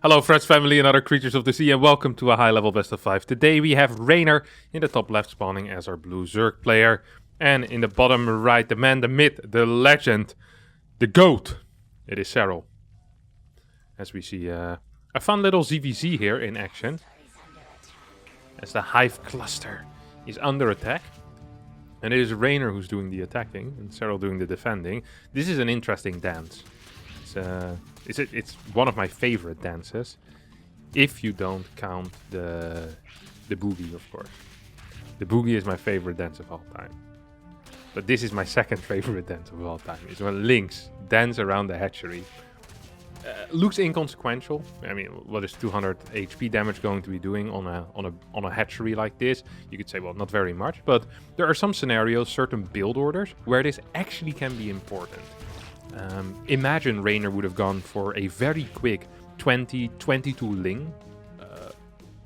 Hello friends, family and other creatures of the sea, and welcome to a high level best of 5. Today we have Reynor in the top left spawning as our blue Zerg player. And in the bottom right, the man, the myth, the legend, the GOAT. It is Serral. As we see a fun little ZVZ here in action. As the hive cluster is under attack. And it is Reynor who's doing the attacking and Serral doing the defending. This is an interesting dance. It's one of my favorite dances, if you don't count the boogie, of course. The boogie is my favorite dance of all time. But this is my second favorite dance of all time. It's when Lynx dance around the hatchery. Looks inconsequential. I mean, what is 200 HP damage going to be doing on a hatchery like this? You could say, well, not very much. But there are some scenarios, certain build orders, where this actually can be important. Imagine Reynor would have gone for a very quick 20-22 Ling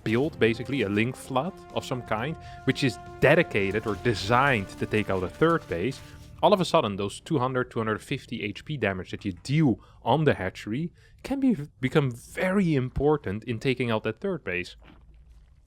build, basically a Ling flood of some kind, which is dedicated or designed to take out a third base. All of a sudden, those 200-250 HP damage that you deal on the hatchery can become very important in taking out that third base.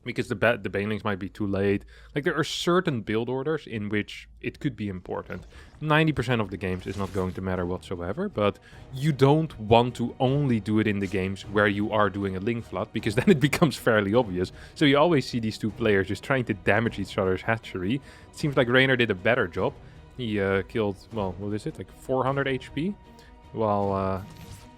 Because the banelings might be too late. Like, there are certain build orders in which it could be important. 90% of the games is not going to matter whatsoever, but you don't want to only do it in the games where you are doing a Ling flood, because then it becomes fairly obvious. So you always see these two players just trying to damage each other's hatchery. It seems like Reynor did a better job. He killed, well, what is it, like 400 HP? While,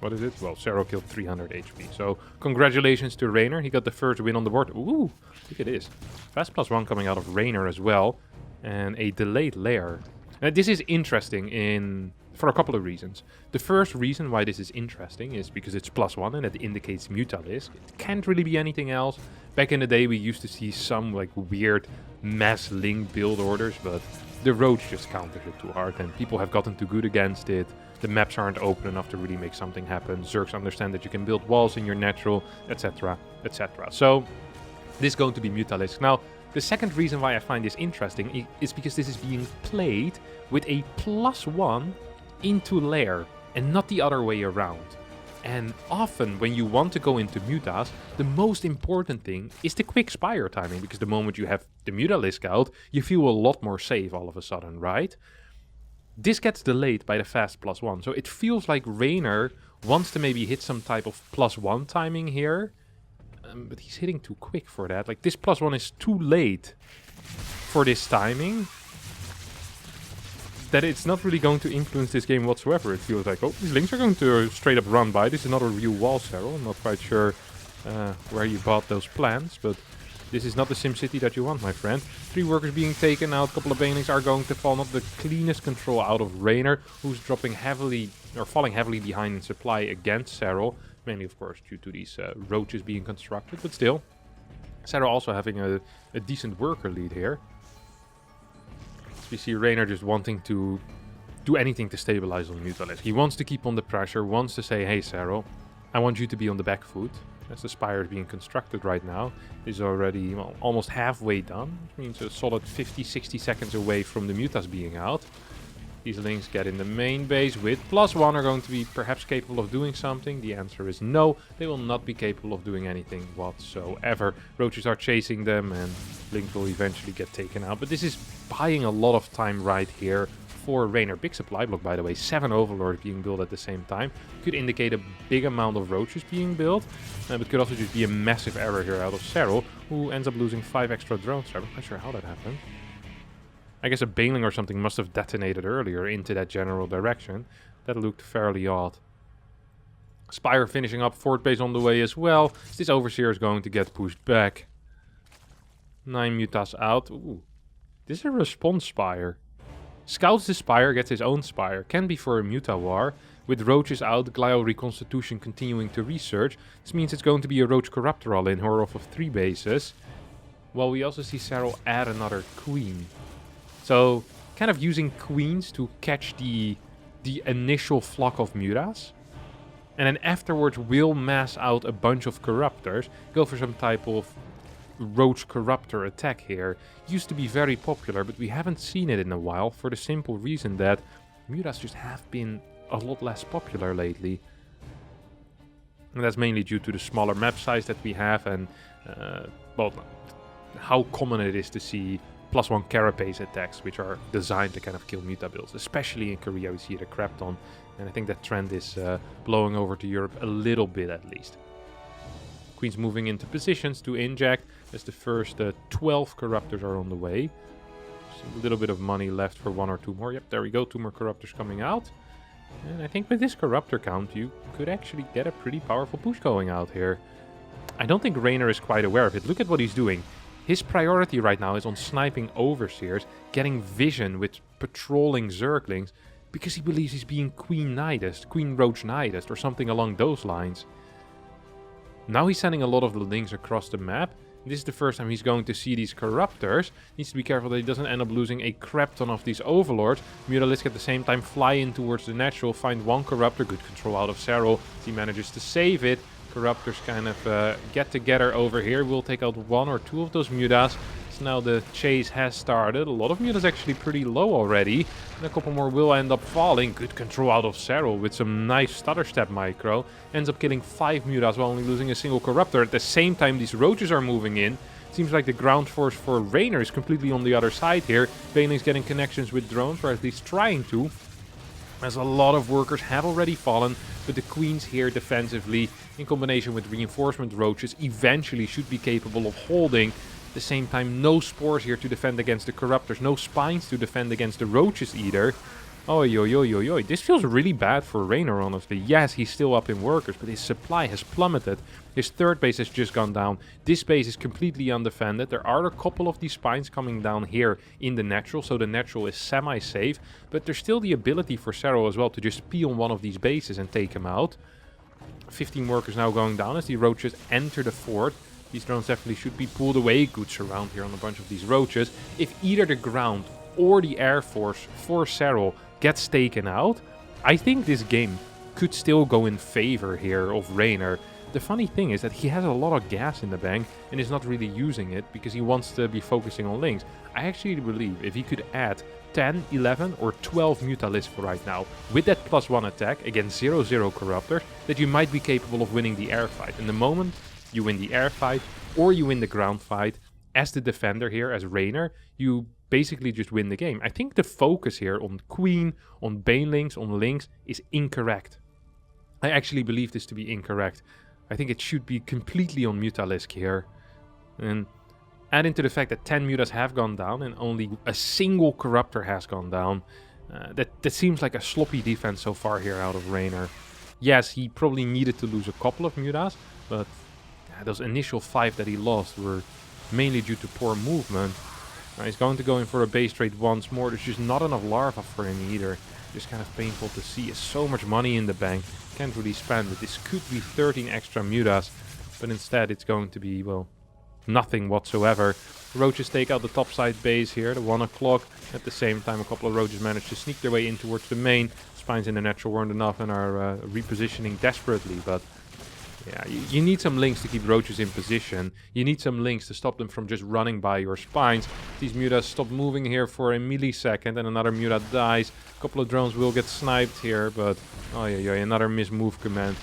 what is it? Well, Serral killed 300 HP. So, congratulations to Reynor. He got the first win on the board. Ooh, look at this. Fast +1 coming out of Reynor as well. And a delayed lair. Now, this is interesting for a couple of reasons. The first reason why this is interesting is because it's +1 and it indicates Mutalisk. It can't really be anything else. Back in the day, we used to see some like weird mass Ling build orders, but the roach just counters it too hard and people have gotten too good against it. The maps aren't open enough to really make something happen. Zergs understand that you can build walls in your natural, etc, etc. So, this is going to be Mutalisk. Now, the second reason why I find this interesting is because this is being played with a +1 into lair and not the other way around. And often when you want to go into Mutas, the most important thing is the quick Spire timing, because the moment you have the Mutalisk out, you feel a lot more safe all of a sudden, right? This gets delayed by the fast +1, so it feels like Reynor wants to maybe hit some type of +1 timing here, but he's hitting too quick for that. Like, this +1 is too late for this timing, that it's not really going to influence this game whatsoever. It feels like, oh, these Lynx are going to straight up run by. This is not a real wall, Serral. I'm not quite sure where you bought those plans, but this is not the SimCity that you want, my friend. 3 workers being taken out, a couple of banelings are going to fall. Not the cleanest control out of Reynor, who's dropping heavily, or falling heavily behind in supply against Serral. Mainly, of course, due to these roaches being constructed, but still. Serral also having a decent worker lead here. We see Reynor just wanting to do anything to stabilize on Mutalisk. He wants to keep on the pressure, wants to say, hey Serral, I want you to be on the back foot. As the Spire is being constructed right now, is already almost halfway done, which means a solid 50-60 seconds away from the Mutas being out. These Lynx get in the main base with +1 are going to be perhaps capable of doing something. The answer is no, they will not be capable of doing anything whatsoever. Roaches are chasing them and Lynx will eventually get taken out. But this is buying a lot of time right here for Reynor. Big supply block, by the way. 7 Overlords being built at the same time. Could indicate a big amount of roaches being built. But could also just be a massive error here out of Serral, who ends up losing 5 extra drones. I'm not sure how that happened. I guess a baneling or something must have detonated earlier into that general direction. That looked fairly odd. Spire finishing up, fort base on the way as well. This Overseer is going to get pushed back. 9 Mutas out. Ooh. This is a response Spire. Scouts the Spire, gets his own Spire. Can be for a Muta war. With roaches out, Glial Reconstitution continuing to research. This means it's going to be a Roach Corruptor in her off of 3 bases. While we also see Serral add another Queen. So, kind of using queens to catch the initial flock of Mutas. And then afterwards will mass out a bunch of Corruptors. Go for some type of Roach Corruptor attack here. Used to be very popular, but we haven't seen it in a while. For the simple reason that Mutas just have been a lot less popular lately. And that's mainly due to the smaller map size that we have and, well, how common it is to see +1 carapace attacks, which are designed to kind of kill Muta builds. Especially in Korea, we see it a crap ton. And I think that trend is blowing over to Europe a little bit at least. Queen's moving into positions to inject as the first 12 corruptors are on the way. Just a little bit of money left for 1 or 2 more. Yep, there we go, 2 more corruptors coming out. And I think with this corruptor count, you could actually get a pretty powerful push going out here. I don't think Reynor is quite aware of it. Look at what he's doing. His priority right now is on sniping overseers, getting vision with patrolling zerglings, because he believes he's being Queen Knightest, Queen Roach Knightest, or something along those lines. Now he's sending a lot of the links across the map. This is the first time he's going to see these corruptors. Needs to be careful that he doesn't end up losing a crap ton of these overlords. Mutalisk at the same time fly in towards the natural, find 1 corruptor, good control out of Serral. He manages to save it. Corruptors kind of get together over here. We'll take out 1 or 2 of those mutas. So now the chase has started. A lot of mutas actually pretty low already. And a couple more will end up falling. Good control out of Serral with some nice stutter step micro. Ends up killing 5 mutas while only losing a single corruptor. At the same time, these roaches are moving in. Seems like the ground force for Reynor is completely on the other side here. Baneling's getting connections with drones, or at least trying to. As a lot of workers have already fallen, but the queens here defensively, in combination with reinforcement roaches, eventually should be capable of holding. At the same time, no spores here to defend against the corruptors, no spines to defend against the roaches either. Oi, oi, oi, oi, oi. This feels really bad for Reynor, honestly. Yes, he's still up in workers, but his supply has plummeted. His third base has just gone down. This base is completely undefended. There are a couple of these spines coming down here in the natural, so the natural is semi-safe. But there's still the ability for Serral as well to just pee on one of these bases and take him out. 15 workers now going down as the roaches enter the fort. These drones definitely should be pulled away. Good surround here on a bunch of these roaches. If either the ground or the air force for Serral gets taken out, I think this game could still go in favor here of Reynor. The funny thing is that he has a lot of gas in the bank and is not really using it because he wants to be focusing on links. I actually believe if he could add 10, 11 or 12 Mutalisks for right now with that +1 attack against 0-0 corruptors, that you might be capable of winning the air fight. And the moment you win the air fight or you win the ground fight as the defender here, as Reynor, you basically just win the game. I think the focus here on Queen, on Banelings, on Links is incorrect. I actually believe this to be incorrect. I think it should be completely on Mutalisk here. And add into the fact that 10 mutas have gone down and only a single corruptor has gone down. That seems like a sloppy defense so far here out of Reynor. Yes, he probably needed to lose a couple of mutas, but those initial 5 that he lost were mainly due to poor movement. He's going to go in for a base trade once more. There's just not enough larva for him either. Just kind of painful to see. Is so much money in the bank. Can't really spend it. This could be 13 extra mutas, but instead it's going to be, well, nothing whatsoever. Roaches take out the topside base here, the 1 o'clock. At the same time, a couple of roaches manage to sneak their way in towards the main. Spines in the natural weren't enough and are repositioning desperately, but yeah, you need some links to keep roaches in position. You need some links to stop them from just running by your spines. These mutas stop moving here for a millisecond and another muta dies. A couple of drones will get sniped here, but oh yeah, another mismove command.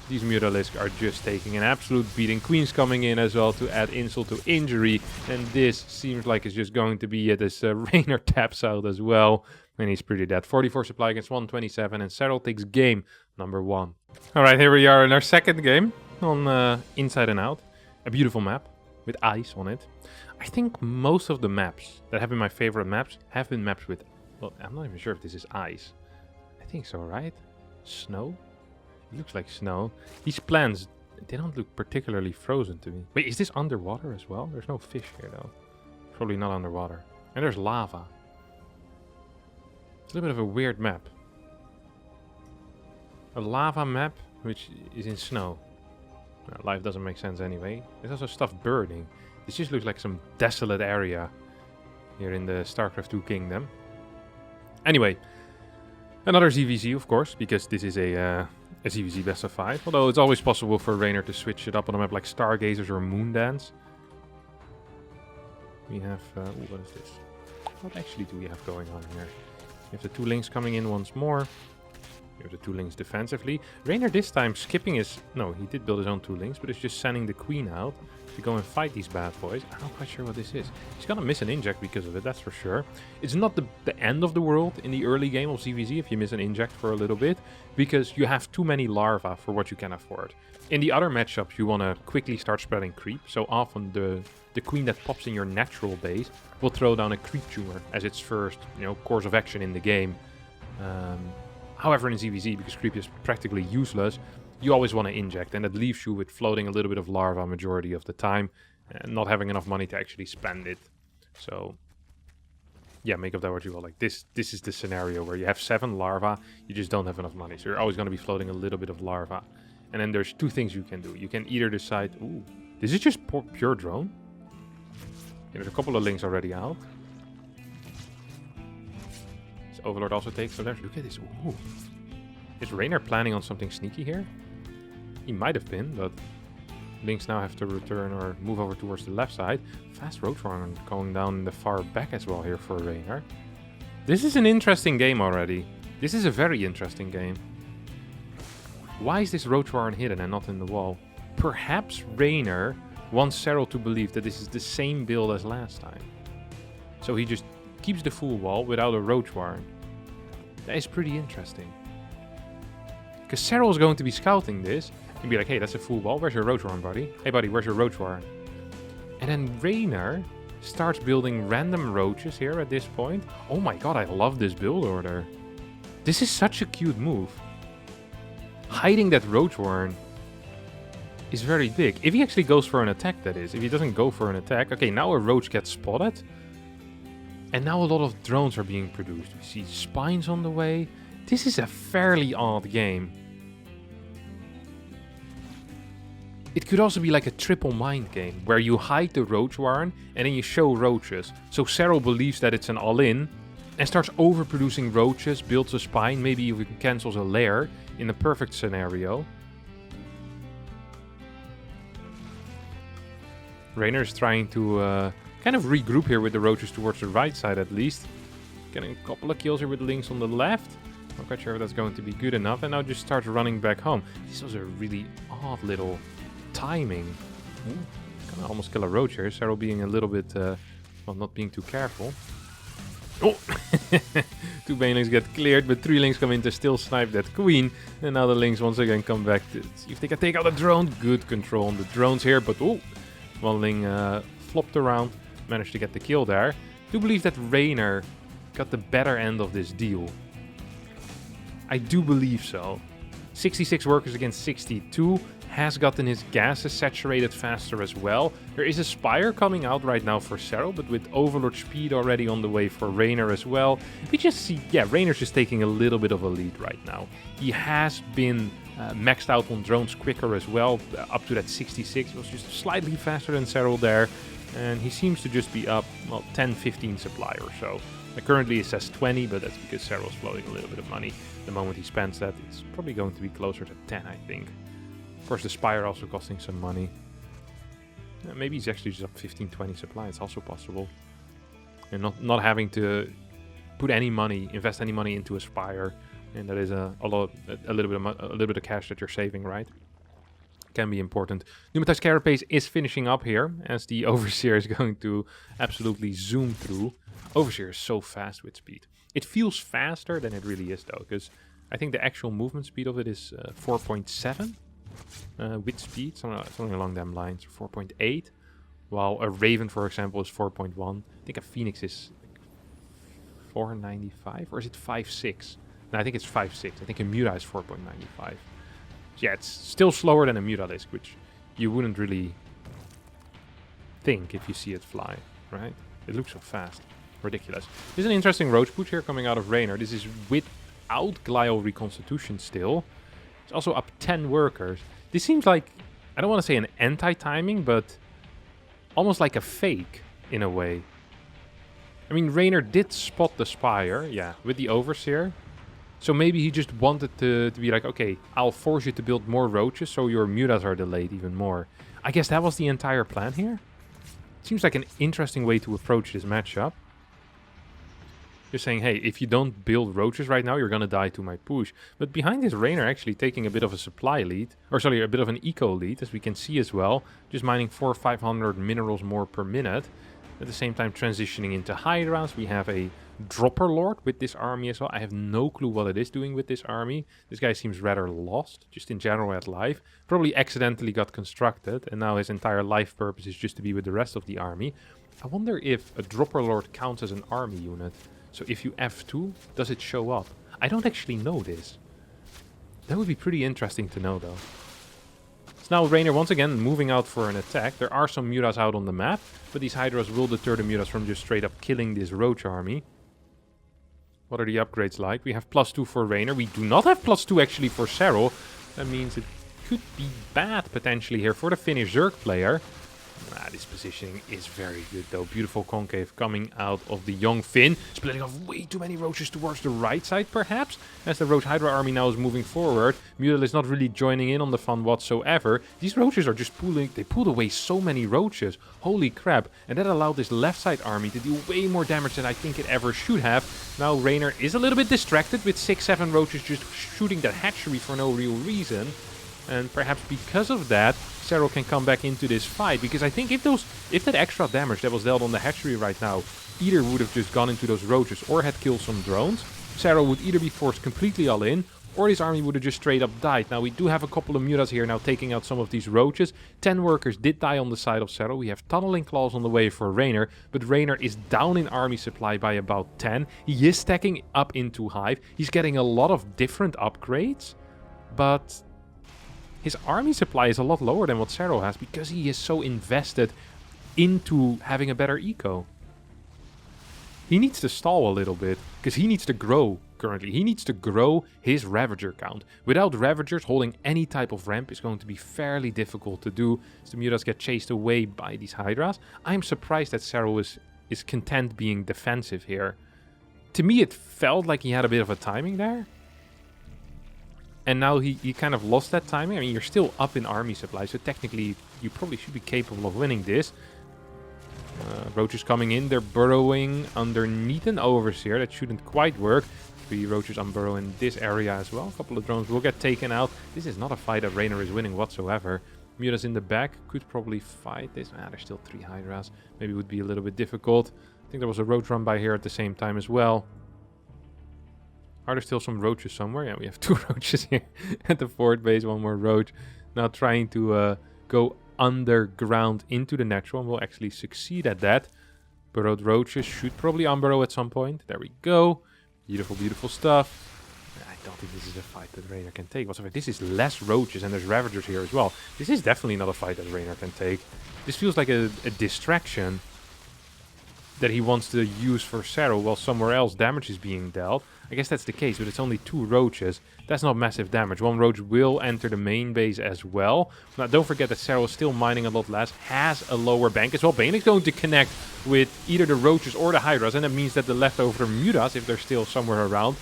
These Mutalisks are just taking an absolute beating. Queen's coming in as well to add insult to injury. And this seems like it's just going to be it as Reynor taps out as well. And he's pretty dead. 44 supply against 127 and Serral takes game number 1. Alright, here we are in our second game on Inside and Out. A beautiful map with ice on it. I think most of the maps that have been my favorite maps have been maps with... Well, I'm not even sure if this is ice. I think so, right? Snow? It looks like snow. These plants, they don't look particularly frozen to me. Wait, is this underwater as well? There's no fish here though. Probably not underwater. And there's lava. It's a little bit of a weird map. A lava map which is in snow. Life doesn't make sense anyway. There's also stuff burning. This just looks like some desolate area here in the StarCraft 2 kingdom. Anyway, another ZVZ of course, because this is a ZVZ best of 5. Although it's always possible for Reynor to switch it up on a map like Stargazers or Moondance. We have... what is this? What actually do we have going on here? We have the 2 links coming in once more. Here's the 2 links defensively. Reynor this time skipping his... No, he did build his own 2 links, but it's just sending the queen out to go and fight these bad boys. I'm not quite sure what this is. He's gonna miss an inject because of it, that's for sure. It's not the end of the world in the early game of ZVZ if you miss an inject for a little bit, because you have too many larvae for what you can afford. In the other matchups, you want to quickly start spreading creep, so often the queen that pops in your natural base will throw down a creep tumor as its first, course of action in the game. However, in ZVZ, because creep is practically useless, you always want to inject, and that leaves you with floating a little bit of larva majority of the time, and not having enough money to actually spend it. So, yeah, make of that what you will. Like this is the scenario where you have 7 larvae, you just don't have enough money, so you're always going to be floating a little bit of larva. And then there's 2 things you can do. You can either decide, ooh, this is just pure drone. There's a couple of links already out. This Overlord also takes, so there's, look at this, ooh. Is Reynor planning on something sneaky here? He might have been, but links now have to return or move over towards the left side. Fast Roadrunner going down in the far back as well here for Reynor. This is an interesting game already. This is a very interesting game. Why is this Roadrunner hidden and not in the wall? Perhaps Reynor wants Serral to believe that this is the same build as last time. So he just keeps the full wall without a Roadrunner. That is pretty interesting. Because Serral is going to be scouting this and be like, hey, that's a full wall. Where's your Roadrunner, buddy? Hey, buddy, where's your Roadrunner? And then Reynor starts building random roaches here at this point. Oh my god, I love this build order. This is such a cute move. Hiding that Roadrunner is very big. If he actually goes for an attack, that is. If he doesn't go for an attack... Okay, now a roach gets spotted. And now a lot of drones are being produced. We see spines on the way. This is a fairly odd game. It could also be like a triple mind game, where you hide the roach warren and then you show roaches. So Serral believes that it's an all-in and starts overproducing roaches, builds a spine, maybe even cancels a lair in a perfect scenario. Reynor is trying to kind of regroup here with the roaches towards the right side at least. Getting a couple of kills here with links on the left. Not quite sure if that's going to be good enough. And now just starts running back home. This was a really odd little timing. Gonna almost kill a roach here. Serral being a little bit, well, not being too careful. Oh! 2 banelings get cleared, but 3 links come in to still snipe that queen. And now the links once again come back to see if they can take out the drone. Good control on the drones here, but oh! 1 ling flopped around. Managed to get the kill there. I do believe that Reynor got the better end of this deal. I do believe so. 66 workers against 62. Has gotten his gases saturated faster as well. There is a Spire coming out right now for Serral, but with Overlord speed already on the way for Reynor as well. We just see, yeah, Reynor's just taking a little bit of a lead right now. He has been maxed out on drones quicker as well, up to that 66. It was just slightly faster than Serral there. And he seems to just be up, well, 10-15 supply or so. Currently it says 20, but that's because Serral's floating a little bit of money. The moment he spends that, it's probably going to be closer to 10, I think. Of course, the Spire also costing some money. Maybe he's actually just up 15-20 supply. It's also possible. And not having to put any money, invest any money into a Spire, and that is a little bit of cash that you're saving, right? Can be important. Pneumatized Carapace is finishing up here, as the Overseer is going to absolutely zoom through. Overseer is so fast with speed. It feels faster than it really is, though, because I think the actual movement speed of it is 4.7 with speed, something along them lines, 4.8, while a Raven, for example, is 4.1. I think a Phoenix is like 495, or is it 5.6? No, I think it's 5.6. I think a Muta is 4.95. Yeah, it's still slower than a Mutalisk, which you wouldn't really think if you see it fly, right? It looks so fast. Ridiculous. There's an interesting Roach Pooch here coming out of Reynor. This is without Glial Reconstitution still. It's also up 10 workers. This seems like, I don't want to say an anti-timing, but almost like a fake in a way. I mean, Reynor did spot the Spire, yeah, with the Overseer. So maybe he just wanted to be like, okay, I'll force you to build more roaches so your mutas are delayed even more. I guess that was the entire plan here. Seems like an interesting way to approach this matchup. Just saying, hey, if you don't build roaches right now, you're gonna die to my push. But behind this, Reynor actually taking a bit of a supply lead, or sorry, a bit of an eco lead, as we can see as well. Just mining 400 or 500 minerals more per minute. At the same time transitioning into Hydras. We have a Dropper Lord with this army as well. I have no clue what it is doing with this army. This guy seems rather lost, just in general at life. Probably accidentally got constructed, and now his entire life purpose is just to be with the rest of the army. I wonder if a Dropper Lord counts as an army unit. So if you F2, does it show up? I don't actually know this. That would be pretty interesting to know, though. So now Reynor once again moving out for an attack. There are some Mutas out on the map, but these Hydras will deter the Mutas from just straight up killing this Roach army. What are the upgrades like? We have +2 for Reynor. We do not have +2 actually for Serral. That means it could be bad potentially here for the Finnish Zerg player. This positioning is very good though. Beautiful concave coming out of the young Finn. Splitting off way too many roaches towards the right side perhaps. As the Roach Hydra army now is moving forward. Mutal is not really joining in on the fun whatsoever. These roaches are just pulling. They pulled away so many roaches. Holy crap. And that allowed this left side army to do way more damage than I think it ever should have. Now Reynor is a little bit distracted with 6-7 roaches just shooting that hatchery for no real reason. And perhaps because of that, Serral can come back into this fight. Because I think if that extra damage that was dealt on the hatchery right now either would have just gone into those roaches or had killed some drones, Serral would either be forced completely all in, or his army would have just straight up died. Now we do have a couple of Mutas here now taking out some of these roaches. 10 workers did die on the side of Serral. We have tunneling claws on the way for Reynor, but Reynor is down in army supply by about 10. He is stacking up into Hive. He's getting a lot of different upgrades, but his army supply is a lot lower than what Serral has because he is so invested into having a better eco. He needs to stall a little bit because he needs to grow currently. He needs to grow his Ravager count. Without Ravagers, holding any type of ramp is going to be fairly difficult to do as the Mutas get chased away by these Hydras. I'm surprised that Serral is content being defensive here. To me, it felt like he had a bit of a timing there. And now he kind of lost that timing. I mean, you're still up in army supply, so technically you probably should be capable of winning this. Roaches coming in, they're burrowing underneath an Overseer. That shouldn't quite work. 3 roaches unburrow in this area as well. A couple of drones will get taken out. This is not a fight that Reynor is winning whatsoever. Mutas in the back could probably fight this. There's still 3 Hydras. Maybe it would be a little bit difficult. I think there was a roach run by here at the same time as well. Are there still some roaches somewhere? Yeah, we have 2 roaches here at the fort base. 1 more roach. Now trying to go underground into the natural. And we'll actually succeed at that. Burrowed roaches should probably unburrow at some point. There we go. Beautiful, beautiful stuff. I don't think this is a fight that Reynor can take. Whatsoever. This is less roaches and there's Ravagers here as well. This is definitely not a fight that Reynor can take. This feels like a distraction that he wants to use for Serral while somewhere else damage is being dealt. I guess that's the case, but it's only 2 roaches. That's not massive damage. 1 roach will enter the main base as well. Now, don't forget that Serral is still mining a lot less, has a lower bank as well. Bane is going to connect with either the roaches or the Hydras, and that means that the leftover Mutas, if they're still somewhere around,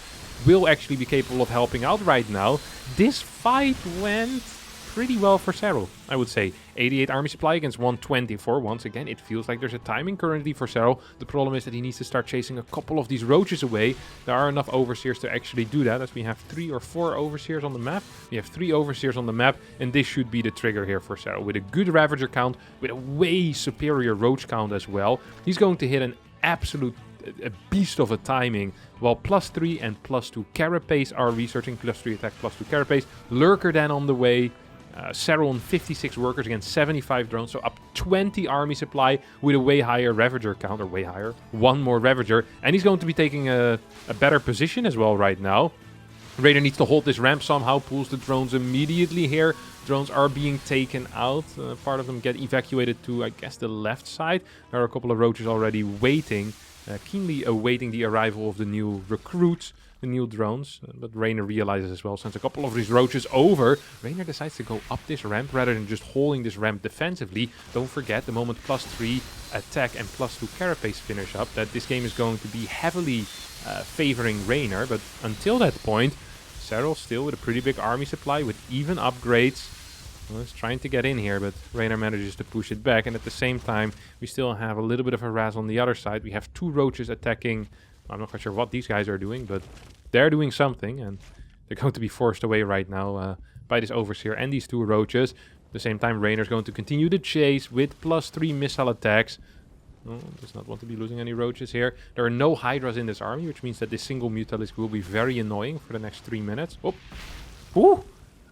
will actually be capable of helping out right now. This fight went pretty well for Serral, I would say. 88 army supply against 124. Once again, it feels like there's a timing currently for Serral. The problem is that he needs to start chasing a couple of these roaches away. There are enough Overseers to actually do that, as we have 3 or 4 Overseers on the map. We have 3 Overseers on the map, and this should be the trigger here for Serral. With a good Ravager count, with a way superior Roach count as well, he's going to hit an absolute a beast of a timing, while +3 and +2 Carapace are researching. +3 attack, +2 Carapace. Lurker then on the way. Serral on 56 workers against 75 drones, so up 20 army supply with a way higher Ravager count, or way higher. 1 more Ravager, and he's going to be taking a better position as well right now. Reynor needs to hold this ramp somehow, pulls the drones immediately here. Drones are being taken out. Part of them get evacuated to, I guess, the left side. There are a couple of roaches already waiting, keenly awaiting the arrival of the new recruits. The new drones, but Reynor realizes as well, sends a couple of these roaches over. Reynor decides to go up this ramp rather than just holding this ramp defensively. Don't forget, the moment +3 attack and +2 Carapace finish up, that this game is going to be heavily favoring Reynor. But until that point, Serral still with a pretty big army supply with even upgrades. Well, it's trying to get in here, but Reynor manages to push it back. And at the same time, we still have a little bit of a harass on the other side. We have 2 roaches attacking I'm not quite sure what these guys are doing, but they're doing something, and they're going to be forced away right now by this Overseer and these 2 roaches. At the same time, Reynor's going to continue the chase with +3 missile attacks. Oh, does not want to be losing any roaches here. There are no Hydras in this army, which means that this single Mutalisk will be very annoying for the next 3 minutes. Oh! Ooh!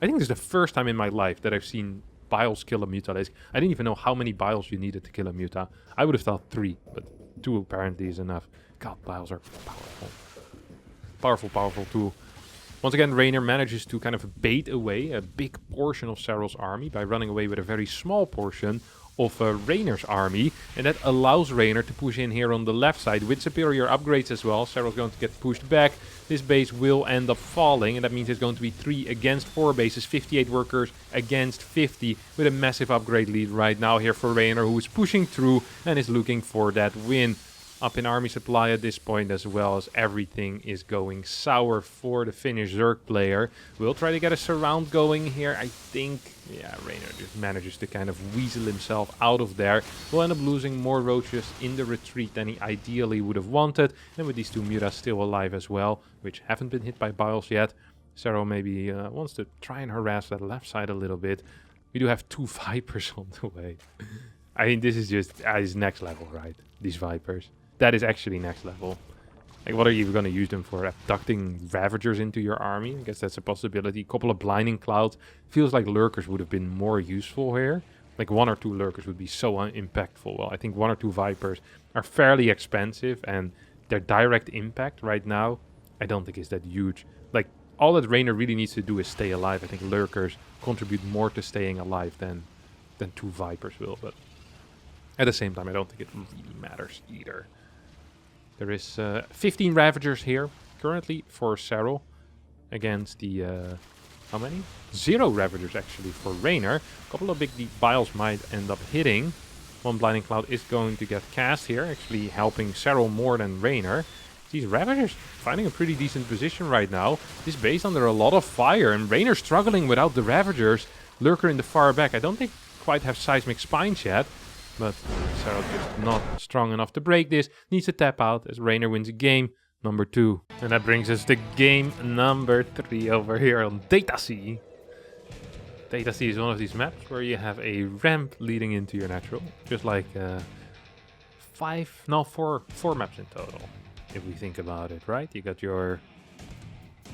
I think this is the first time in my life that I've seen Biles kill a Mutalisk. I didn't even know how many Biles you needed to kill a Muta. I would have thought 3, but 2 apparently is enough. God, Biles are powerful. Powerful, powerful tool. Once again, Reynor manages to kind of bait away a big portion of Serral's army by running away with a very small portion of Reynor's army, and that allows Reynor to push in here on the left side with superior upgrades as well. Serral's going to get pushed back. This base will end up falling, and that means it's going to be 3 against 4 bases, 58 workers against 50, with a massive upgrade lead right now here for Reynor, who is pushing through and is looking for that win. Up in army supply at this point, as well as everything is going sour for the Finnish Zerg player. We'll try to get a surround going here. I think, yeah, Reynor just manages to kind of weasel himself out of there. We'll end up losing more roaches in the retreat than he ideally would have wanted. And with these 2 mutas still alive as well, which haven't been hit by Biles yet, Serral maybe wants to try and harass that left side a little bit. We do have 2 Vipers on the way. I mean, this is just is next level, right? These Vipers. That is actually next level. Like, what are you going to use them for? Abducting Ravagers into your army? I guess that's a possibility. A couple of Blinding Clouds. Feels like Lurkers would have been more useful here. Like 1 or 2 Lurkers would be so impactful. Well, I think 1 or 2 Vipers are fairly expensive, and their direct impact right now, I don't think is that huge. Like, all that Reynor really needs to do is stay alive. I think Lurkers contribute more to staying alive than 2 Vipers will, but at the same time, I don't think it really matters either. There is 15 Ravagers here currently for Serral against the, how many? 0 Ravagers actually for Reynor. A couple of big Biles might end up hitting. 1 Blinding Cloud is going to get cast here, actually helping Serral more than Reynor. These Ravagers finding a pretty decent position right now. This base under a lot of fire, and Reynor struggling without the Ravagers. Lurker in the far back. I don't think quite have Seismic Spines yet. But Serral just not strong enough to break this. Needs to tap out as Reynor wins game number 2. And that brings us to game number 3 over here on Data Sea. Data Sea is one of these maps where you have a ramp leading into your natural. Just like 4 maps in total, if we think about it, right? You got your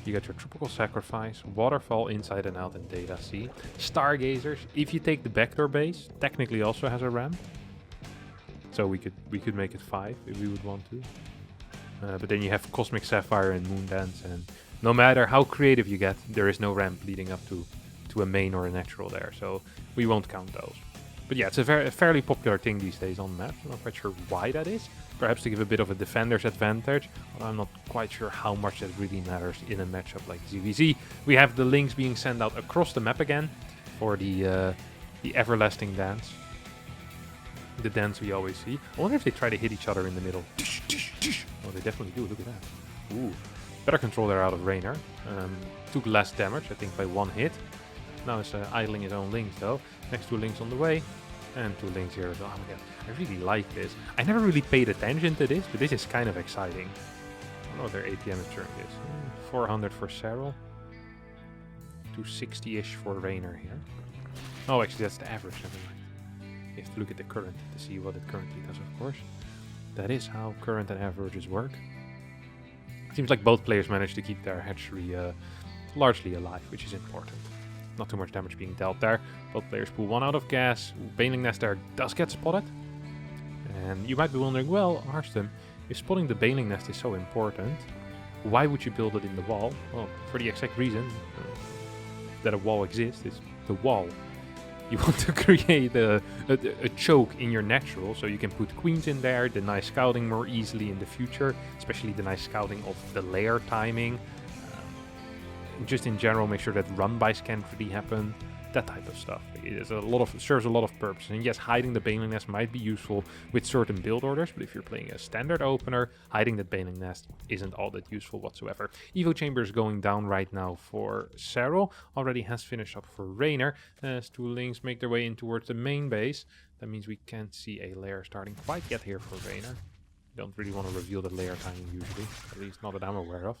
Tropical Sacrifice, Waterfall inside and out in Data Sea. Stargazers, if you take the backdoor base, technically also has a ramp. So we could make it 5 if we would want to. But then you have Cosmic Sapphire and Moondance, and no matter how creative you get, there is no ramp leading up to a main or a natural there. So we won't count those. But yeah, it's a fairly popular thing these days on maps. I'm not quite sure why that is. Perhaps to give a bit of a defender's advantage, but I'm not quite sure how much that really matters in a matchup like ZVZ. We have the links being sent out across the map again for the everlasting dance. The dance we always see. I wonder if they try to hit each other in the middle. Oh, they definitely do. Look at that. Ooh. Better control there out of Reynor. Took less damage, I think, by 1 hit. Now it's idling his own links, though. Next 2 links on the way. And 2 links here as well. Oh my god, I really like this. I never really paid attention to this, but this is kind of exciting. I don't know what their APM is during this. 400 for Serral. 260-ish for Reynor here. Oh, actually, that's the average. Never mind. You have to look at the current to see what it currently does, of course. That is how current and averages work. Seems like both players managed to keep their hatchery largely alive, which is important. Not too much damage being dealt there. Both players pull 1 out of gas. Baneling Nest there does get spotted. And you might be wondering, well, Harstem, if spotting the Baneling Nest is so important, why would you build it in the wall? Well, for the exact reason that a wall exists, is the wall. You want to create a choke in your natural, so you can put queens in there, deny scouting more easily in the future, especially deny scouting of the layer timing. Just in general, make sure that run-bys can't really happen. That type of stuff. It serves a lot of purpose. And yes, hiding the Baneling Nest might be useful with certain build orders, but if you're playing a standard opener, hiding that Baneling Nest isn't all that useful whatsoever. Evo Chamber is going down right now for Serral. Already has finished up for Reynor. As 2 links make their way in towards the main base. That means we can't see a lair starting quite yet here for Reynor. Don't really want to reveal the layer timing usually, at least not that I'm aware of.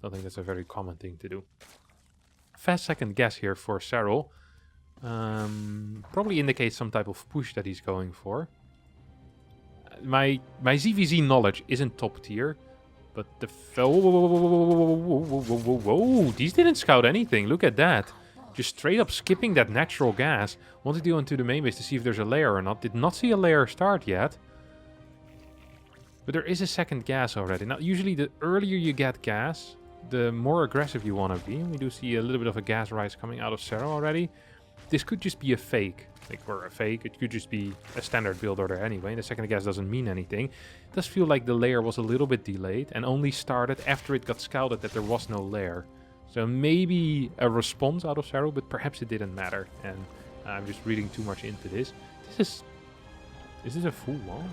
Don't think that's a very common thing to do. Fast second guess here for Serral. Probably indicates some type of push that he's going for. My ZVZ knowledge isn't top tier, but the whoa, these didn't scout anything. Look at that. Just straight up skipping that natural gas. Wanted to go into the main base to see if there's a layer or not. Did not see a layer start yet. But there is a second gas already. Now, usually the earlier you get gas, the more aggressive you want to be. We do see a little bit of a gas rise coming out of Serral already. This could just be a fake. Like, or a fake. It could just be a standard build order anyway. The second gas doesn't mean anything. It does feel like the layer was a little bit delayed and only started after it got scouted that there was no layer. So maybe a response out of Serral, but perhaps it didn't matter. And I'm just reading too much into this. Is this a full wall?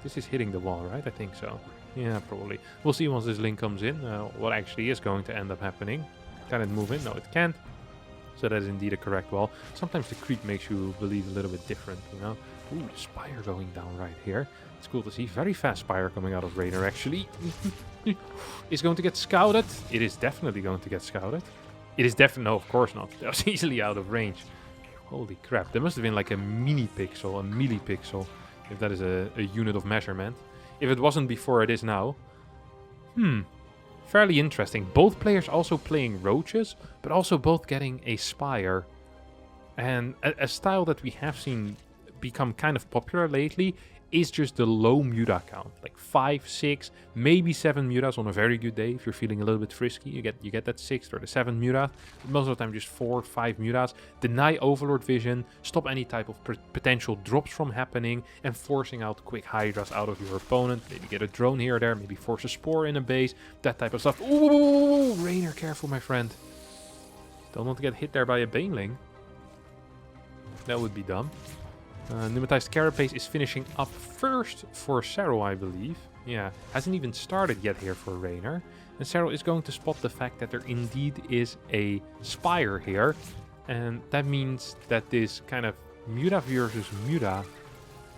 This is hitting the wall, right? I think so. Yeah, probably. We'll see once this link comes in what actually is going to end up happening. Can it move in? No, it can't. So that is indeed a correct wall. Sometimes the creep makes you believe a little bit different, you know? Ooh, the spire going down right here. It's cool to see. Very fast spire coming out of Reynor, actually. Is going to get scouted. It is definitely going to get scouted. It is definitely... No, of course not. That was easily out of range. Holy crap. There must have been like a mini pixel, a millipixel, if that is a unit of measurement. If it wasn't before, it is now. Fairly interesting. Both players also playing roaches, but also both getting a spire. And a style that we have seen become kind of popular lately is just the low muta count. Like 5, 6, maybe 7 mutas on a very good day. If you're feeling a little bit frisky, you get that 6th or the 7th muta. But most of the time just 4, 5 mutas. Deny Overlord vision, stop any type of potential drops from happening, and forcing out quick hydras out of your opponent. Maybe get a drone here or there, maybe force a spore in a base, that type of stuff. Ooh, Reynor, careful my friend. Don't want to get hit there by a Baneling. That would be dumb. Pneumatized Carapace is finishing up first for Serral, I believe. Yeah, hasn't even started yet here for Reynor. And Serral is going to spot the fact that there indeed is a Spire here. And that means that this kind of Muta versus Muta,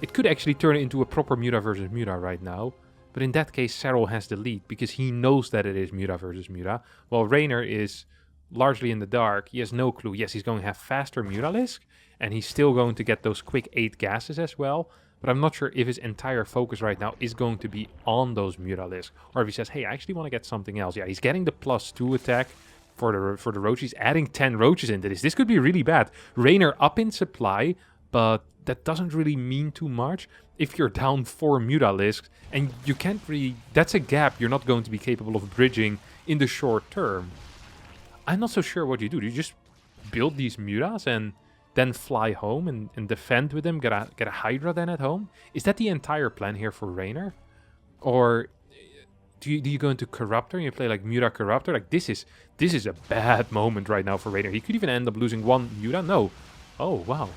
it could actually turn into a proper Muta versus Muta right now. But in that case, Serral has the lead because he knows that it is Muta versus Muta. While Reynor is largely in the dark, he has no clue. Yes, he's going to have faster Mutalisk. And he's still going to get those quick 8 gases as well. But I'm not sure if his entire focus right now is going to be on those Mutalisk. Or if he says, hey, I actually want to get something else. Yeah, he's getting the +2 attack for the roach. He's adding 10 roaches into this. This could be really bad. Reynor up in supply, but that doesn't really mean too much. If you're down 4 Mutalisks, and you can't really... That's a gap you're not going to be capable of bridging in the short term. I'm not so sure what you do. Do you just build these Mutas and then fly home and defend with them, get a Hydra then at home? Is that the entire plan here for Reynor? Or do you go into Corruptor and you play like Muta Corruptor? Like this is a bad moment right now for Reynor. He could even end up losing 1 Muta. No. Oh, wow.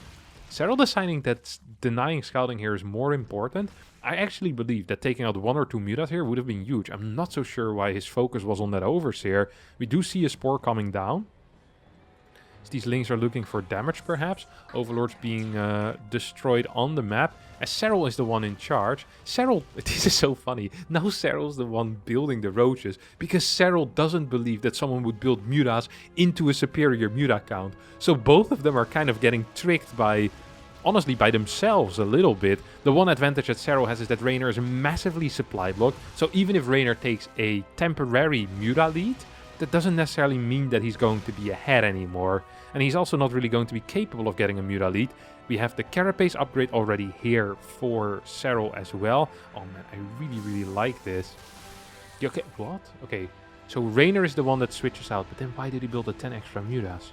Serral deciding that denying scouting here is more important. I actually believe that taking out 1 or 2 Mutas here would have been huge. I'm not so sure why his focus was on that Overseer. We do see a Spore coming down. These links are looking for damage, perhaps. Overlords being destroyed on the map. As Serral is the one in charge. Serral, this is so funny. Now Serral's the one building the roaches. Because Serral doesn't believe that someone would build Mutas into a superior Muta count. So both of them are kind of getting tricked by, honestly, by themselves a little bit. The one advantage that Serral has is that Reynor is massively supply blocked. So even if Reynor takes a temporary Muta lead, that doesn't necessarily mean that he's going to be ahead anymore. And he's also not really going to be capable of getting a Muta lead. We have the Carapace upgrade already here for Serral as well. Oh man, I really, really like this. Okay, what? Okay, so Reynor is the one that switches out. But then why did he build the 10 extra Mutas?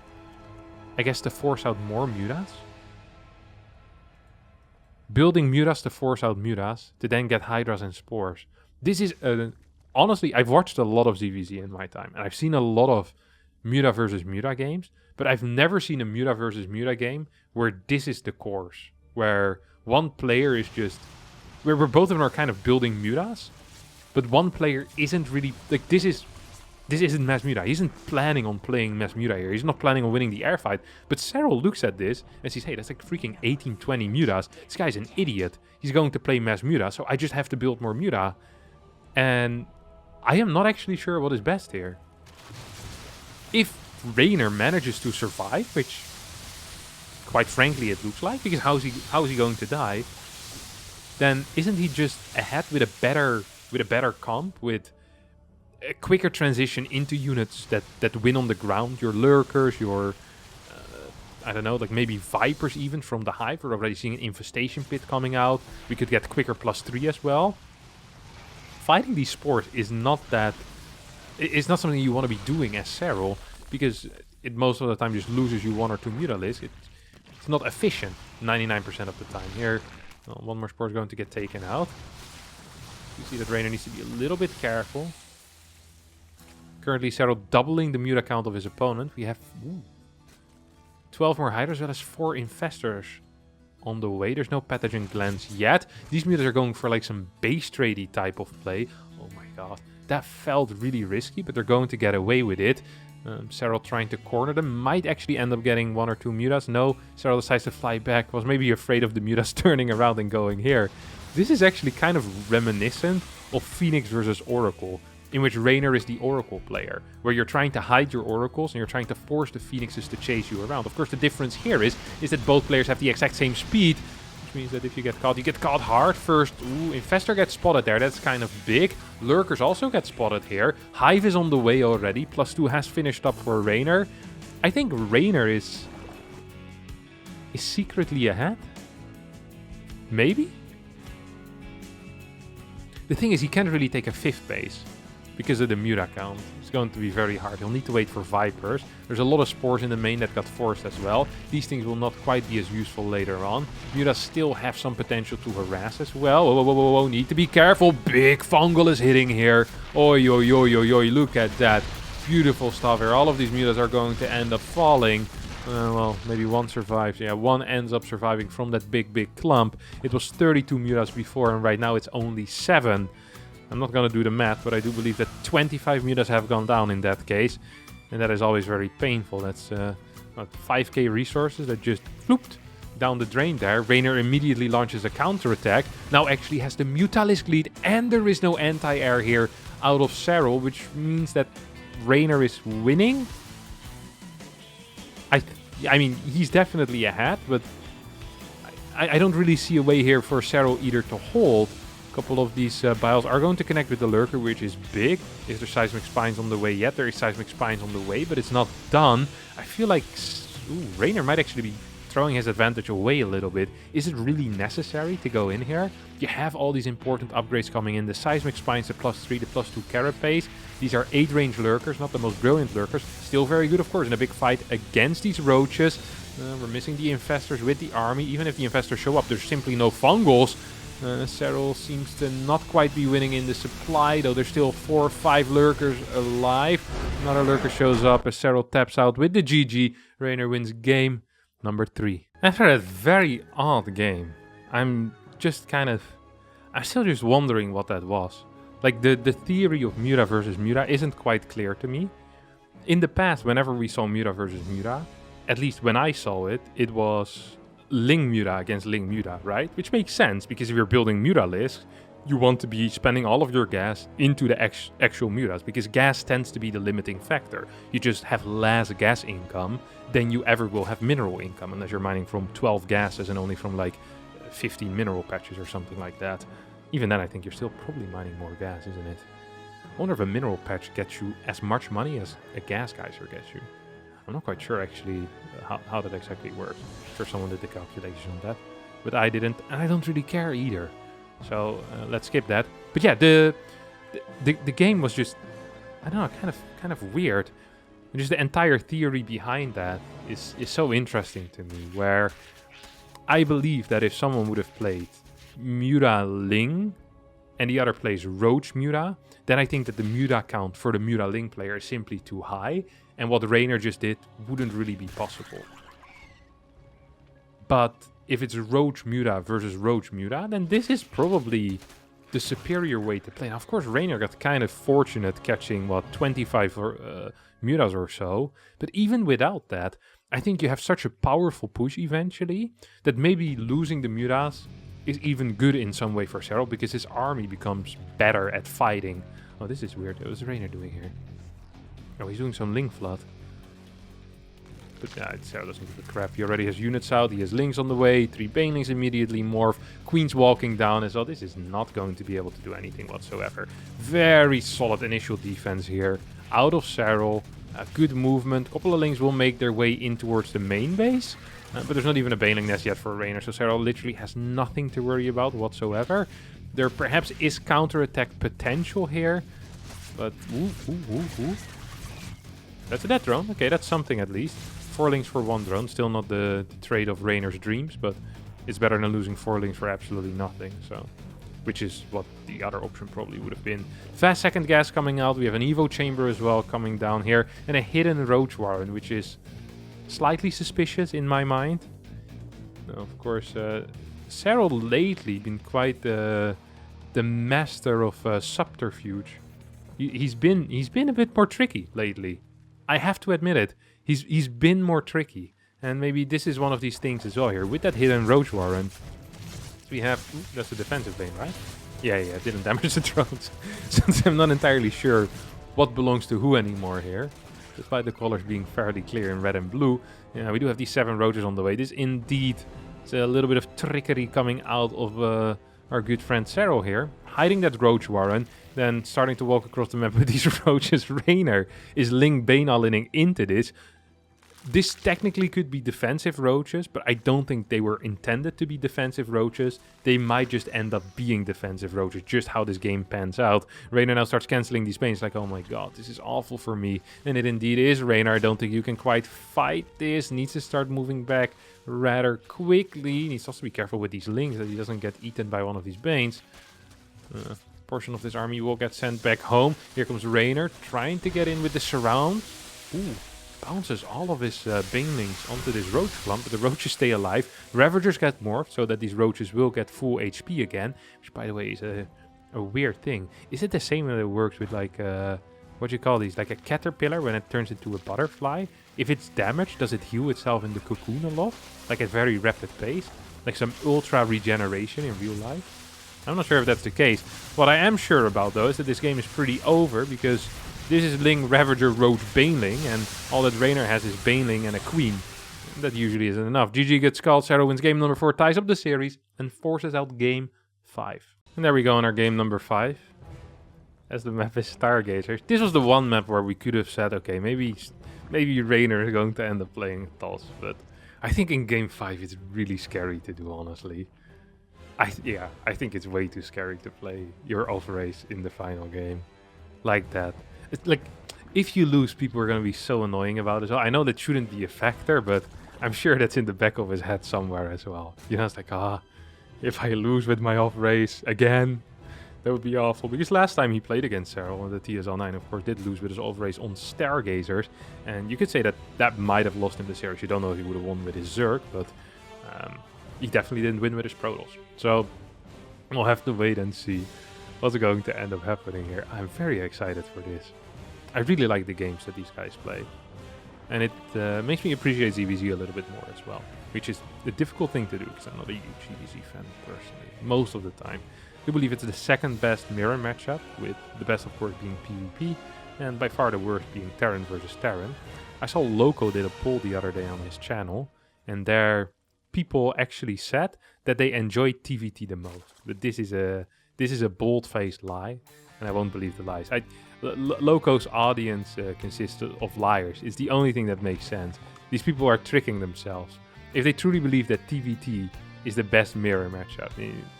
I guess to force out more Mutas? Building Mutas to force out Mutas, to then get Hydras and Spores. This is honestly, I've watched a lot of ZVZ in my time, and I've seen a lot of Muta versus Muta games, but I've never seen a Muta versus Muta game where this is the course, where one player is just, where both of them are kind of building Mutas, but one player isn't really, like this is This isn't Mass Muta. He isn't planning on playing Mass Muta here. He's not planning on winning the air fight. But Serral looks at this and says, hey, that's like freaking 18, 20 Mutas. This guy's an idiot. He's going to play Mass Muta, so I just have to build more Muta. And I am not actually sure what is best here. If Reynor manages to survive, which quite frankly it looks like, because how's he going to die? Then isn't he just ahead with a better comp, with a quicker transition into units that win on the ground? Your lurkers, your I don't know, like maybe vipers even from the hive. We're already seeing an infestation pit coming out. We could get quicker +3 as well. Fighting these spores is not that. It's not something you want to be doing as Serral, because it most of the time just loses you 1 or 2 Mutalisks. It's not efficient 99% of the time. Here, well, one more spore is going to get taken out. You see that Reynor needs to be a little bit careful. Currently, Serral doubling the Muta count of his opponent. We have 12 more hiders, as well as 4 infestors on the way. There's no pathogen glands yet. These Mutas are going for like some base tradey type of play. Oh my god. That felt really risky, but they're going to get away with it. Serral trying to corner them. Might actually end up getting 1 or 2 Mutas. No, Serral decides to fly back. Was maybe afraid of the Mutas turning around and going here. This is actually kind of reminiscent of Phoenix versus Oracle, in which Reynor is the Oracle player, where you're trying to hide your Oracles and you're trying to force the Phoenixes to chase you around. Of course, the difference here is that both players have the exact same speed, which means that if you get caught hard. First, Infestor gets spotted there. That's kind of big. Lurkers also get spotted here. Hive is on the way already. +2 has finished up for Reynor. I think Reynor is secretly ahead. Maybe? The thing is, he can't really take a 5th base because of the Muta count. It's going to be very hard. He'll need to wait for Vipers. There's a lot of spores in the main that got forced as well. These things will not quite be as useful later on. Mutas still have some potential to harass as well. Whoa, need to be careful. Big fungal is hitting here. Oi, look at that. Beautiful stuff here. All of these Mutas are going to end up falling. Well, maybe one survives. Yeah, one ends up surviving from that big clump. It was 32 Mutas before, and right now it's only 7. I'm not going to do the math, but I do believe that 25 Mutas have gone down in that case. And that is always very painful. That's 5k resources that just flooped down the drain there. Reynor immediately launches a counterattack. Now actually has the Mutalisk lead, and there is no anti-air here out of Serral, which means that Reynor is winning. I mean, he's definitely ahead, but I don't really see a way here for Serral either to hold. A couple of these biles are going to connect with the Lurker, which is big. Is there Seismic Spines on the way yet? There is Seismic Spines on the way, but it's not done. I feel like Reynor might actually be throwing his advantage away a little bit. Is it really necessary to go in here? You have all these important upgrades coming in. The Seismic Spines, the +3, the +2 Carapace. These are 8-range Lurkers, not the most brilliant Lurkers. Still very good, of course, in a big fight against these Roaches. We're missing the Infestors with the army. Even if the Infestors show up, there's simply no Fungals. Serral seems to not quite be winning in the supply, though there's still 4 or 5 Lurkers alive. Another Lurker shows up as Serral taps out with the GG. Reynor wins game number 3. After that very odd game, I'm still just wondering what that was. Like, the theory of Muta versus Muta isn't quite clear to me. In the past, whenever we saw Muta versus Muta, at least when I saw it, it was Ling Muta against Ling Muta, right? Which makes sense, because if you're building Mutalisks, you want to be spending all of your gas into the actual Mutas, because gas tends to be the limiting factor. You just have less gas income than you ever will have mineral income, unless you're mining from 12 gases and only from like 15 mineral patches or something like that. Even then, I think you're still probably mining more gas, isn't it? I wonder if a mineral patch gets you as much money as a gas geyser gets you. I'm not quite sure actually how that exactly works. I'm sure someone did the calculation on that, but I didn't, and I don't really care either. So let's skip that. But yeah, the game was just, I don't know, kind of weird. Just the entire theory behind that is so interesting to me. Where I believe that if someone would have played Muta Ling and the other plays Roach Muta, then I think that the Muta count for the Muta Ling player is simply too high, and what Reynor just did wouldn't really be possible. But if it's Roach Muta versus Roach Muta, then this is probably the superior way to play. Now, of course, Reynor got kind of fortunate catching, 25 Muras or so. But even without that, I think you have such a powerful push eventually that maybe losing the Muras is even good in some way for Serral, because his army becomes better at fighting. Oh, this is weird. What is Reynor doing here? Oh, he's doing some link flood. But yeah, Serral doesn't give a crap. He already has units out. He has links on the way. 3 banelings immediately morph. Queen's walking down as well. This is not going to be able to do anything whatsoever. Very solid initial defense here. Out of Serral. Good movement. A couple of links will make their way in towards the main base. But there's not even a baneling nest yet for Reynor. So Serral literally has nothing to worry about whatsoever. There perhaps is counterattack potential here. But, ooh. That's a dead drone. Okay, that's something at least. 4 links for 1 drone. Still not the trade of Reynor's dreams, but it's better than losing 4 links for absolutely nothing. So, which is what the other option probably would have been. Fast second gas coming out. We have an Evo chamber as well coming down here. And a hidden Roach Warren, which is slightly suspicious in my mind. Of course, Serral lately been quite the master of subterfuge. He's been a bit more tricky lately. I have to admit it. He's been more tricky. And maybe this is one of these things as well here. With that hidden Roach Warren, we have... Ooh, that's a defensive bane, right? Yeah, it didn't damage the drones. Since I'm not entirely sure what belongs to who anymore here. Despite the colors being fairly clear in red and blue. Yeah, we do have these 7 roaches on the way. This indeed is a little bit of trickery coming out of our good friend Serral here. Hiding that Roach Warren, then starting to walk across the map with these roaches. Reynor is link banalining into this. This technically could be defensive roaches, but I don't think they were intended to be defensive roaches. They might just end up being defensive roaches, just how this game pans out. Reynor now starts cancelling these pains, like, oh my god, this is awful for me. And it indeed is, Reynor. I don't think you can quite fight this. Needs to start moving back rather quickly. Needs also to be careful with these links, that he doesn't get eaten by one of these banes. Portion of this army will get sent back home. Here comes Reynor, trying to get in with the surround. Ooh. Bounces all of his banelings onto this roach clump, but the roaches stay alive. Ravagers get morphed so that these roaches will get full HP again, which by the way is a weird thing. Is it the same that it works with like, what do you call these, like a caterpillar when it turns into a butterfly? If it's damaged, does it heal itself in the cocoon a lot? Like at very rapid pace? Like some ultra regeneration in real life? I'm not sure if that's the case. What I am sure about though is that this game is pretty over, because this is Ling, Ravager, Roach, Baneling, and all that Reynor has is Baneling and a Queen. That usually isn't enough. GG gets called, Serral wins game number 4, ties up the series, and forces out game 5. And there we go in our game number 5. As the map is Stargazers. This was the one map where we could have said, okay, maybe Reynor is going to end up playing Toss, but I think in game 5 it's really scary to do, honestly. I think it's way too scary to play your off-race in the final game. Like that. It's like, if you lose, people are going to be so annoying about it. So I know that shouldn't be a factor, but I'm sure that's in the back of his head somewhere as well. You know, it's like, if I lose with my off-race again, that would be awful. Because last time he played against Serral on the TSL9, of course, did lose with his off-race on Stargazers. And you could say that that might have lost him the series. You don't know if he would have won with his Zerg, but he definitely didn't win with his Protoss. So we'll have to wait and see what's going to end up happening here. I'm very excited for this. I really like the games that these guys play. And it makes me appreciate ZVZ a little bit more as well. Which is a difficult thing to do, because I'm not a huge ZVZ fan personally. Most of the time. I do believe it's the second best mirror matchup, with the best of course being PvP, and by far the worst being Terran versus Terran. I saw Loco did a poll the other day on his channel, and there people actually said that they enjoyed TVT the most. But this is a bold-faced lie, and I won't believe the lies. Loco's audience consists of liars. It's the only thing that makes sense. These people are tricking themselves. If they truly believe that TVT is the best mirror matchup,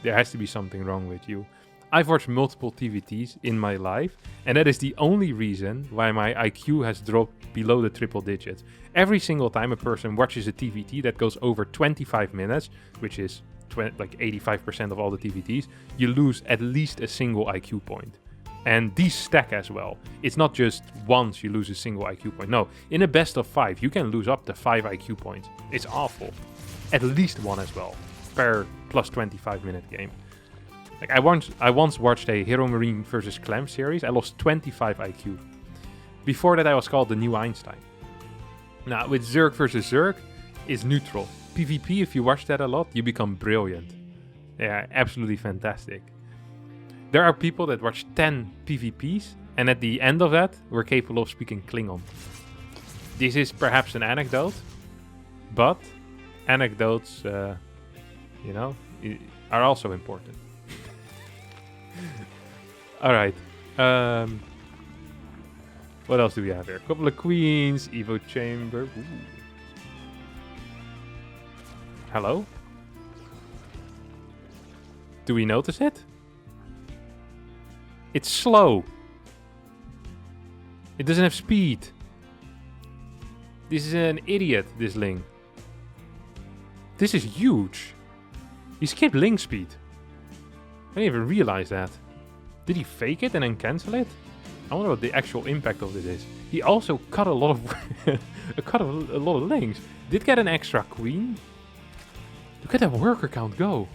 there has to be something wrong with you. I've watched multiple TVTs in my life, and that is the only reason why my IQ has dropped below the triple digits. Every single time a person watches a TVT that goes over 25 minutes, which is like 85% of all the TVTs, you lose at least a single IQ point. And these stack as well. It's not just once you lose a single IQ point. No, in a best of 5, you can lose up to 5 IQ points. It's awful. At least one as well, per plus 25 minute game. Like I once watched a Hero Marine versus Clam series. I lost 25 IQ. Before that, I was called the new Einstein. Now, with Zerg versus Zerg, it's neutral. PvP, if you watch that a lot, you become brilliant. Yeah, absolutely fantastic. There are people that watch 10 PvPs, and at the end of that, we're capable of speaking Klingon. This is perhaps an anecdote, but anecdotes, you know, are also important. Alright. What else do we have here? A couple of queens, Evo Chamber. Ooh. Hello? Do we notice it? It's slow. It doesn't have speed. This is an idiot, this Ling. This is huge. He skipped Ling speed. I didn't even realize that. Did he fake it and then cancel it? I wonder what the actual impact of this is. He also cut a lot of a lot of Lings. Did get an extra queen. Look at that worker count go.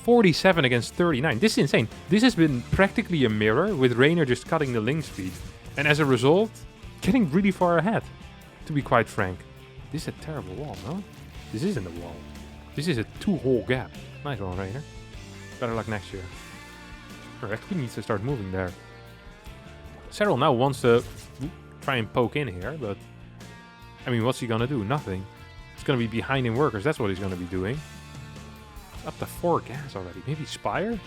47 against 39. This is insane. This has been practically a mirror with Reynor just cutting the Ling speed. And as a result, getting really far ahead. To be quite frank. This is a terrible wall, no? This isn't a wall. This is a 2-hole gap. Nice one, Reynor. Better luck next year. Alright, he needs to start moving there. Serral now wants to try and poke in here, but... I mean, what's he gonna do? Nothing. He's gonna be behind in workers, that's what he's gonna be doing. Up to 4 gas already. Maybe Spire?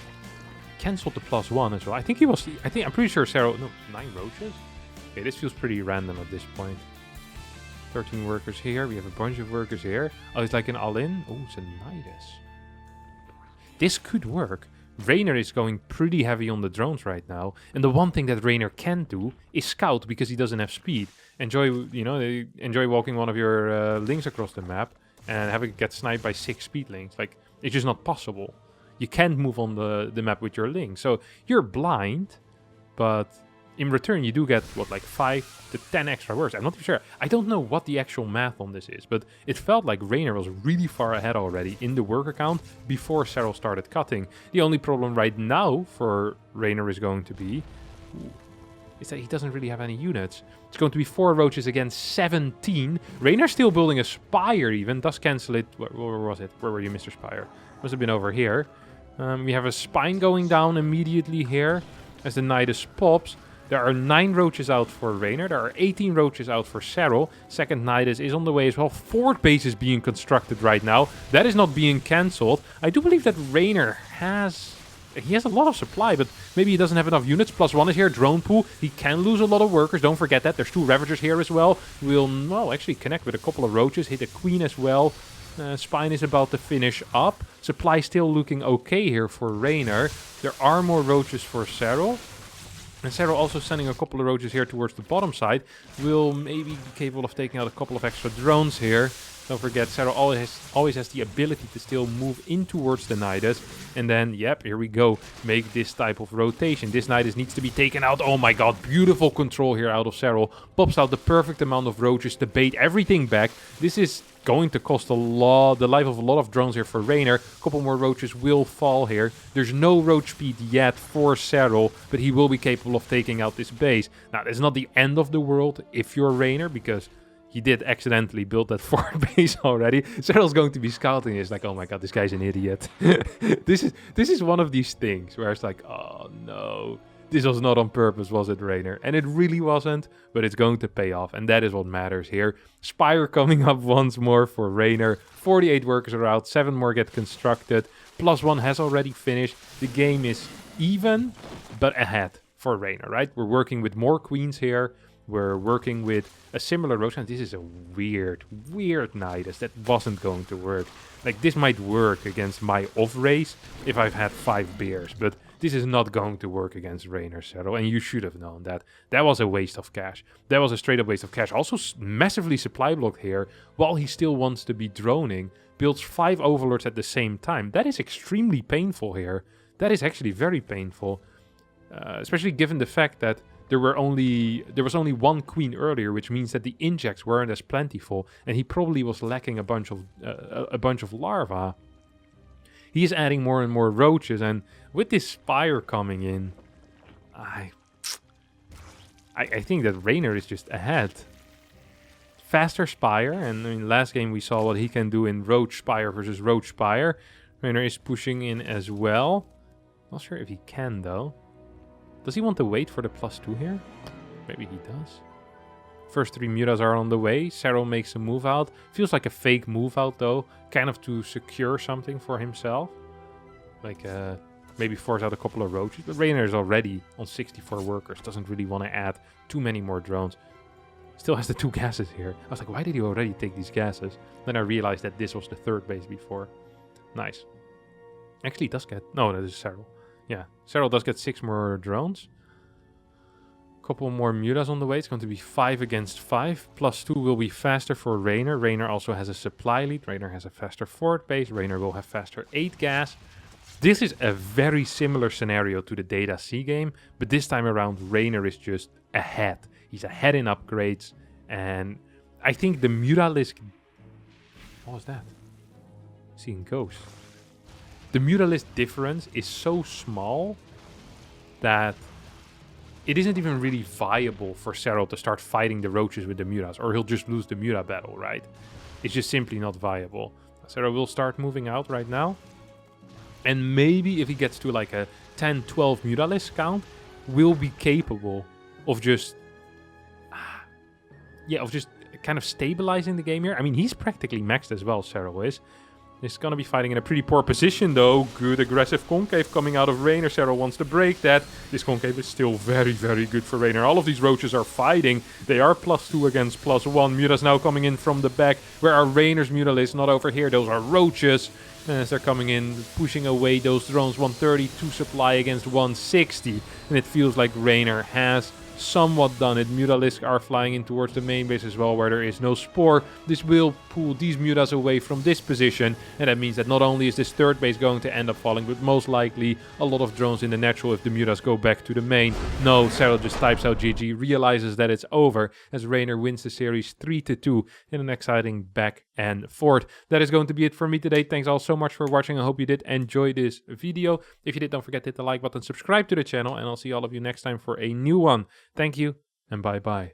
Cancelled the +1 as well. I think he was... I'm pretty sure Serral... No, 9 roaches? Okay, this feels pretty random at this point. 13 workers here. We have a bunch of workers here. Oh, it's like an all-in? Oh, it's a Nidus. This could work. Reynor is going pretty heavy on the drones right now. And the one thing that Reynor can do is scout because he doesn't have speed. Enjoy, you know, enjoy walking one of your Lings across the map and have it get sniped by 6 speed Lings. Like, it's just not possible. You can't move on the map with your Ling. So you're blind, but in return you do get, what, like 5 to 10 extra works. I'm not sure. I don't know what the actual math on this is, but it felt like Reynor was really far ahead already in the worker count before Serral started cutting. The only problem right now for Reynor is going to be is that he doesn't really have any units. It's going to be 4 roaches against 17. Reynor's still building a Spire even. Does cancel it. Where was it? Where were you, Mr. Spire? Must have been over here. We have a Spine going down immediately here as the Nidus pops. There are 9 roaches out for Reynor. There are 18 roaches out for Serral. Second Nidus is on the way as well. 4th base is being constructed right now. That is not being cancelled. I do believe that Reynor has... He has a lot of supply, but maybe he doesn't have enough units. +1 is here. Drone pool. He can lose a lot of workers. Don't forget that. There's 2 Ravagers here as well. We'll, well, actually connect with a couple of roaches. Hit a Queen as well. Spine is about to finish up. Supply still looking okay here for Reynor. There are more roaches for Serral. And Serral also sending a couple of roaches here towards the bottom side. Will maybe be capable of taking out a couple of extra drones here. Don't forget, Serral always has the ability to still move in towards the Nidus. And then, yep, here we go. Make this type of rotation. This Nidus needs to be taken out. Oh my god, beautiful control here out of Serral. Pops out the perfect amount of roaches to bait everything back. This is going to cost the life of a lot of drones here for Reynor. A couple more roaches will fall here. There's no roach speed yet for Serral, but he will be capable of taking out this base. Now, that's not the end of the world if you're Reynor, because he did accidentally build that 4th base already. Serral's going to be scouting. It's like, oh my god, this guy's an idiot. This is one of these things where it's like, oh no, this was not on purpose, was it, Reynor? And it really wasn't, but it's going to pay off, and that is what matters here. Spire coming up once more for Reynor. 48 workers are out, 7 more get constructed. +1 has already finished. The game is even, but ahead for Reynor, right? We're working with more queens here. We're working with a similar roach, and this is a weird Nidus that wasn't going to work. Like, this might work against my off race if I've had 5 beers, but this is not going to work against Reynor, Serral, and you should have known that. That was a waste of cash. That was a straight up waste of cash. Also massively supply blocked here, while he still wants to be droning. Builds 5 overlords at the same time. That is extremely painful here. That is actually very painful. Especially given the fact that there was only 1 queen earlier, which means that the injects weren't as plentiful, and he probably was lacking a bunch of larvae. He is adding more and more roaches, and with this Spire coming in, I think that Reynor is just ahead. Faster Spire, and I mean, last game we saw what he can do in Roach Spire versus Roach Spire. Reynor is pushing in as well. Not sure if he can though. Does he want to wait for the +2 here? Maybe he does. First 3 mutas are on the way. Serral makes a move out. Feels like a fake move out though. Kind of to secure something for himself. Like maybe force out a couple of roaches. But Reynor is already on 64 workers. Doesn't really want to add too many more drones. Still has the 2 gases here. I was like, why did you already take these gases? Then I realized that this was the 3rd base before. Nice. Actually, it does get... No, that is Serral. Yeah, Serral does get 6 more drones. Couple more mutas on the way. It's going to be 5 against 5. +2 will be faster for Reynor. Reynor also has a supply lead. Reynor has a faster 4th base. Reynor will have faster 8 gas. This is a very similar scenario to the Data C game, but this time around Reynor is just ahead. He's ahead in upgrades, and I think the Mutalisk... What was that? Seeing ghosts. The Mutalisk difference is so small that it isn't even really viable for Serral to start fighting the roaches with the mutas, or he'll just lose the muta battle, right? It's just simply not viable. Serral will start moving out right now. And maybe if he gets to like a 10-12 Mutalisk count, will be capable of just... of just kind of stabilizing the game here. I mean, he's practically maxed as well, Serral is. He's going to be fighting in a pretty poor position, though. Good aggressive concave coming out of Reynor. Serral wants to break that. This concave is still very, very good for Reynor. All of these roaches are fighting. They are +2 against +1. Mutas now coming in from the back. Where are Reynor's Mutalisks? Not over here. Those are roaches. As they're coming in, pushing away those drones. 132 supply against 160. And it feels like Reynor has somewhat done it. Mutalisks are flying in towards the main base as well, where there is no Spore. This will pull these mutas away from this position, and that means that not only is this 3rd base going to end up falling, but most likely a lot of drones in the natural if the mutas go back to the main. No, Serral just types out GG, realizes that it's over, as Reynor wins the series 3-2 in an exciting back and forth. That is going to be it for me today. Thanks all so much for watching. I hope you did enjoy this video. If you did, don't forget to hit the like button, subscribe to the channel, and I'll see all of you next time for a new one. Thank you, and bye-bye.